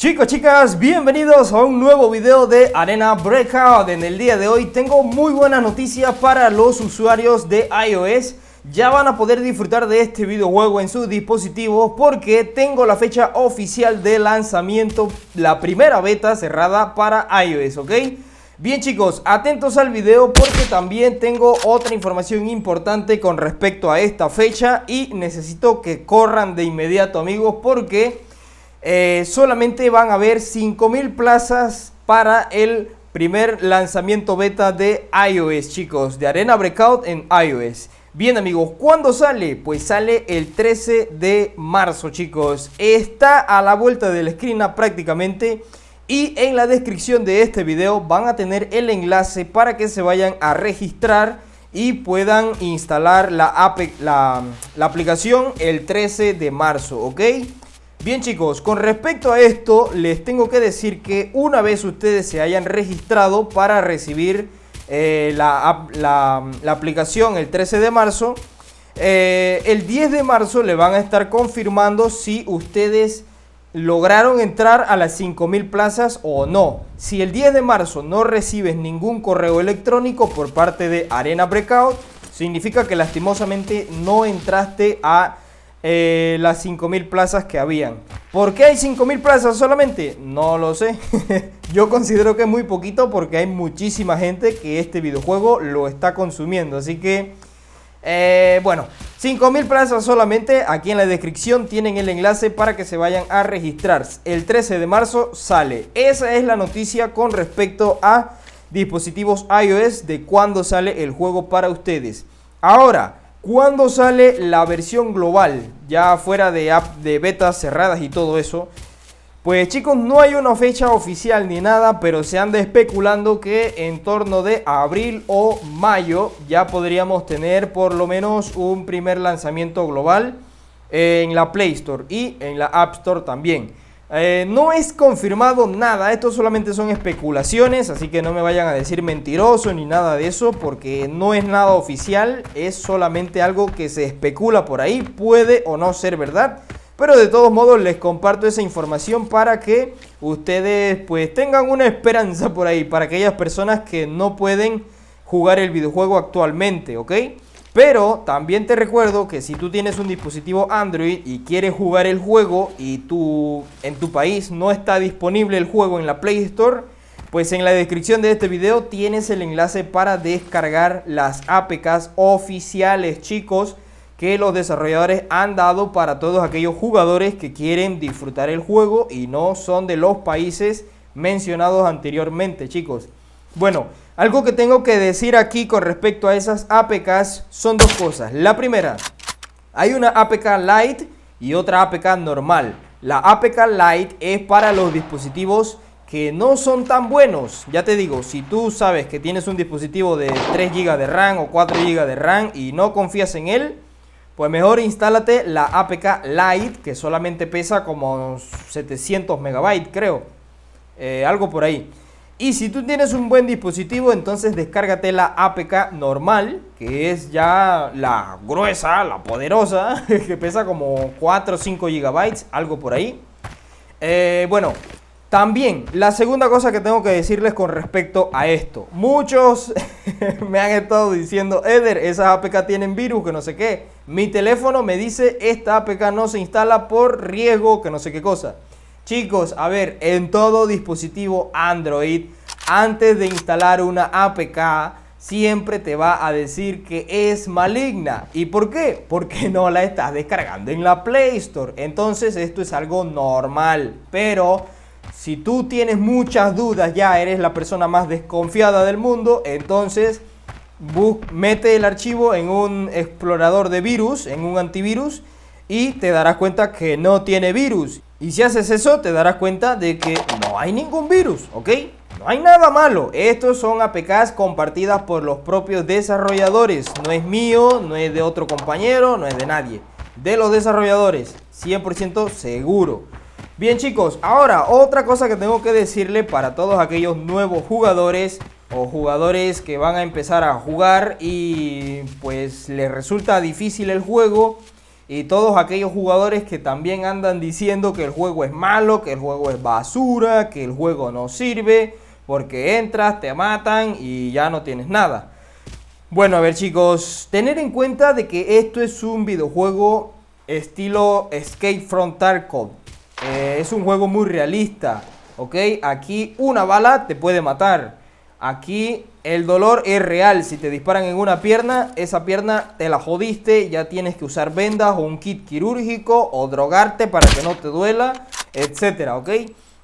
Chicos, chicas, bienvenidos a un nuevo video de Arena Breakout. En el día de hoy tengo muy buenas noticias para los usuarios de iOS. Ya van a poder disfrutar de este videojuego en sus dispositivos porque tengo la fecha oficial de lanzamiento, la primera beta cerrada para iOS, ¿ok? Bien chicos, atentos al video porque también tengo otra información importante con respecto a esta fecha y necesito que corran de inmediato, amigos, porque solamente van a haber 5000 plazas para el primer lanzamiento beta de iOS, chicos, de Arena Breakout en iOS. Bien amigos, ¿cuándo sale? Pues sale el 13 de marzo, chicos. Está a la vuelta de la esquina prácticamente. Y en la descripción de este video van a tener el enlace para que se vayan a registrar y puedan instalar la aplicación el 13 de marzo, ¿ok? Bien chicos, con respecto a esto les tengo que decir que una vez ustedes se hayan registrado para recibir la aplicación el 13 de marzo, el 10 de marzo le van a estar confirmando si ustedes lograron entrar a las 5000 plazas o no. Si el 10 de marzo no recibes ningún correo electrónico por parte de Arena Breakout, significa que lastimosamente no entraste a las 5000 plazas que habían. ¿Por qué hay 5000 plazas solamente? No lo sé. Yo considero que es muy poquito porque hay muchísima gente que este videojuego lo está consumiendo. Así que, bueno, 5000 plazas solamente. Aquí en la descripción tienen el enlace para que se vayan a registrar. El 13 de marzo sale. Esa es la noticia con respecto a dispositivos iOS de cuándo sale el juego para ustedes. Ahora, ¿cuándo sale la versión global? Ya fuera de betas cerradas y todo eso. Pues chicos, no hay una fecha oficial ni nada, pero se anda especulando que en torno de abril o mayo ya podríamos tener por lo menos un primer lanzamiento global en la Play Store y en la App Store también. No es confirmado nada, esto solamente son especulaciones, así que no me vayan a decir mentiroso ni nada de eso, porque no es nada oficial, es solamente algo que se especula por ahí, puede o no ser verdad, pero de todos modos les comparto esa información para que ustedes pues tengan una esperanza por ahí, para aquellas personas que no pueden jugar el videojuego actualmente, ¿ok? Pero también te recuerdo que si tú tienes un dispositivo Android y quieres jugar el juego y en tu país no está disponible el juego en la Play Store, pues en la descripción de este video tienes el enlace para descargar las APKs oficiales, chicos, que los desarrolladores han dado para todos aquellos jugadores que quieren disfrutar el juego y no son de los países mencionados anteriormente, chicos. Bueno, algo que tengo que decir aquí con respecto a esas APKs son dos cosas. La primera, hay una APK Lite y otra APK normal. La APK Lite es para los dispositivos que no son tan buenos. Ya te digo, si tú sabes que tienes un dispositivo de 3 GB de RAM o 4 GB de RAM y no confías en él, pues mejor instálate la APK Lite, que solamente pesa como 700 MB, creo. Algo por ahí. Y si tú tienes un buen dispositivo, entonces descárgate la APK normal, que es ya la gruesa, la poderosa, que pesa como 4 o 5 GB, algo por ahí. Bueno, también la segunda cosa que tengo que decirles con respecto a esto. Muchos me han estado diciendo, Eder, esas APK tienen virus, que no sé qué. Mi teléfono me dice, esta APK no se instala por riesgo, que no sé qué cosa. Chicos, a ver, en todo dispositivo Android, antes de instalar una APK, siempre te va a decir que es maligna. ¿Y por qué? Porque no la estás descargando en la Play Store. Entonces esto es algo normal. Pero si tú tienes muchas dudas, ya eres la persona más desconfiada del mundo, entonces mete el archivo en un explorador de virus, en un antivirus, y te darás cuenta que no tiene virus. Y si haces eso, te darás cuenta de que no hay ningún virus, ¿ok? No hay nada malo. Estos son APKs compartidas por los propios desarrolladores. No es mío, no es de otro compañero, no es de nadie. De los desarrolladores, 100% seguro. Bien chicos, ahora otra cosa que tengo que decirle para todos aquellos nuevos jugadores o jugadores que van a empezar a jugar y pues les resulta difícil el juego y todos aquellos jugadores que también andan diciendo que el juego es malo, que el juego es basura, que el juego no sirve, porque entras, te matan y ya no tienes nada. Bueno, a ver chicos, tener en cuenta de que esto es un videojuego estilo Escape from Tarkov. Es un juego muy realista, ¿ok? Aquí una bala te puede matar. Aquí el dolor es real. Si te disparan en una pierna, esa pierna te la jodiste. Ya tienes que usar vendas o un kit quirúrgico o drogarte para que no te duela, etcétera, ¿ok?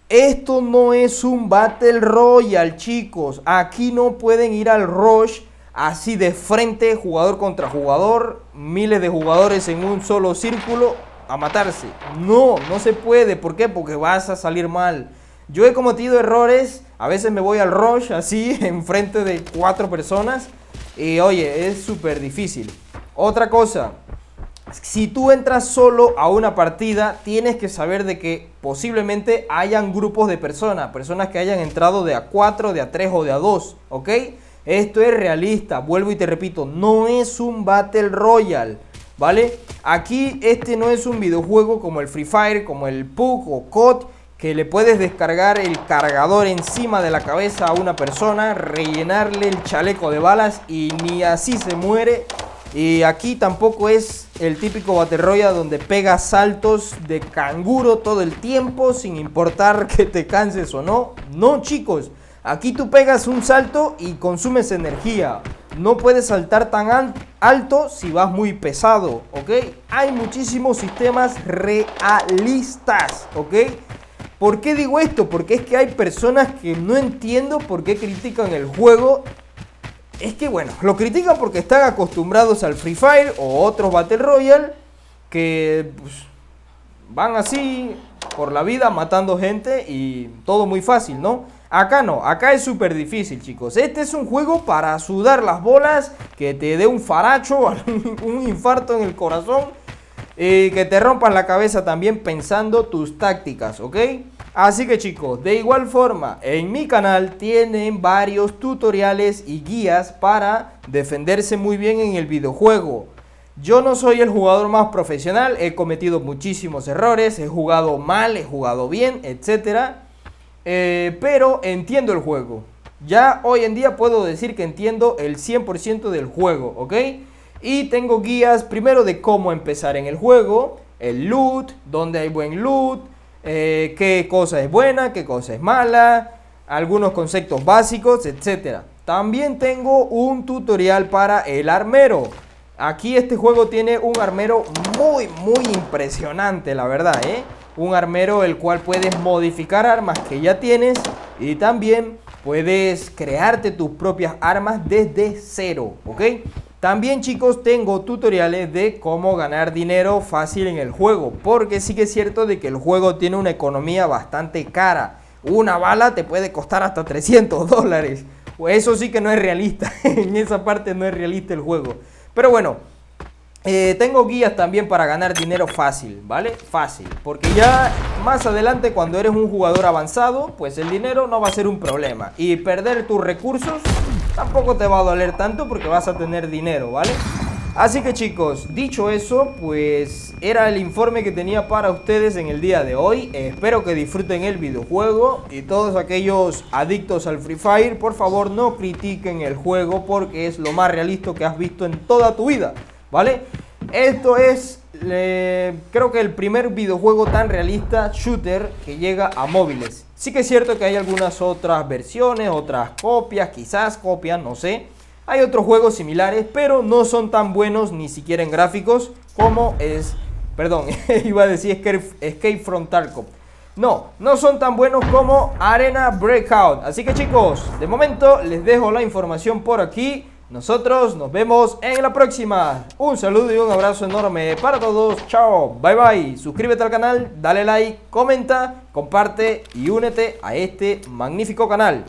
Esto no es un Battle Royale, chicos. Aquí no pueden ir al rush así de frente, jugador contra jugador, miles de jugadores en un solo círculo a matarse. No, no se puede. ¿Por qué? Porque vas a salir mal. Yo he cometido errores, a veces me voy al rush así en frente de 4 personas y oye, es súper difícil. Otra cosa, si tú entras solo a una partida, tienes que saber de que posiblemente hayan grupos de personas que hayan entrado de a 4, de a 3 o de a 2, ¿ok? Esto es realista, vuelvo y te repito, no es un Battle Royale, ¿vale? Aquí este no es un videojuego como el Free Fire, como el PUBG o COD, que le puedes descargar el cargador encima de la cabeza a una persona, rellenarle el chaleco de balas y ni así se muere. Y aquí tampoco es el típico Battle Royale donde pegas saltos de canguro todo el tiempo sin importar que te canses o no. No, chicos. Aquí tú pegas un salto y consumes energía. No puedes saltar tan alto si vas muy pesado, ¿ok? Hay muchísimos sistemas realistas, ¿ok? ¿Por qué digo esto? Porque es que hay personas que no entiendo por qué critican el juego. Es que bueno, lo critican porque están acostumbrados al Free Fire o otros Battle Royale que pues, van así por la vida matando gente y todo muy fácil, ¿no? Acá no, acá es súper difícil, chicos. Este es un juego para sudar las bolas, que te dé un faracho, un infarto en el corazón y que te rompan la cabeza también pensando tus tácticas, ¿ok? Así que chicos, de igual forma, en mi canal tienen varios tutoriales y guías para defenderse muy bien en el videojuego. Yo no soy el jugador más profesional, he cometido muchísimos errores, he jugado mal, he jugado bien, etcétera. Pero entiendo el juego. Ya hoy en día puedo decir que entiendo el 100% del juego, ¿ok? Y tengo guías primero de cómo empezar en el juego, el loot, dónde hay buen loot, qué cosa es buena, qué cosa es mala, algunos conceptos básicos, etcétera. También tengo un tutorial para el armero. Aquí este juego tiene un armero muy impresionante, la verdad, ¿eh? Un armero el cual puedes modificar armas que ya tienes y también puedes crearte tus propias armas desde cero, ¿ok? También chicos tengo tutoriales de cómo ganar dinero fácil en el juego, porque sí que es cierto de que el juego tiene una economía bastante cara. Una bala te puede costar hasta $300. Pues eso sí que no es realista, en esa parte no es realista el juego. Pero bueno. Tengo guías también para ganar dinero fácil, ¿vale? Fácil, porque ya más adelante cuando eres un jugador avanzado, pues el dinero no va a ser un problema. Y perder tus recursos tampoco te va a doler tanto porque vas a tener dinero, ¿vale? Así que chicos, dicho eso, pues era el informe que tenía para ustedes en el día de hoy. Espero que disfruten el videojuego y todos aquellos adictos al Free Fire, por favor no critiquen el juego porque es lo más realista que has visto en toda tu vida, ¿vale? Esto es, creo que el primer videojuego tan realista, shooter, que llega a móviles. Sí que es cierto que hay algunas otras versiones, otras copias, quizás copias, no sé. Hay otros juegos similares, pero no son tan buenos ni siquiera en gráficos como es... Perdón, iba a decir Escape from Tarkov. No son tan buenos como Arena Breakout. Así que chicos, de momento les dejo la información por aquí. Nosotros nos vemos en la próxima. Un saludo y un abrazo enorme para todos. Chao, bye bye. Suscríbete al canal, dale like, comenta, comparte y únete a este magnífico canal.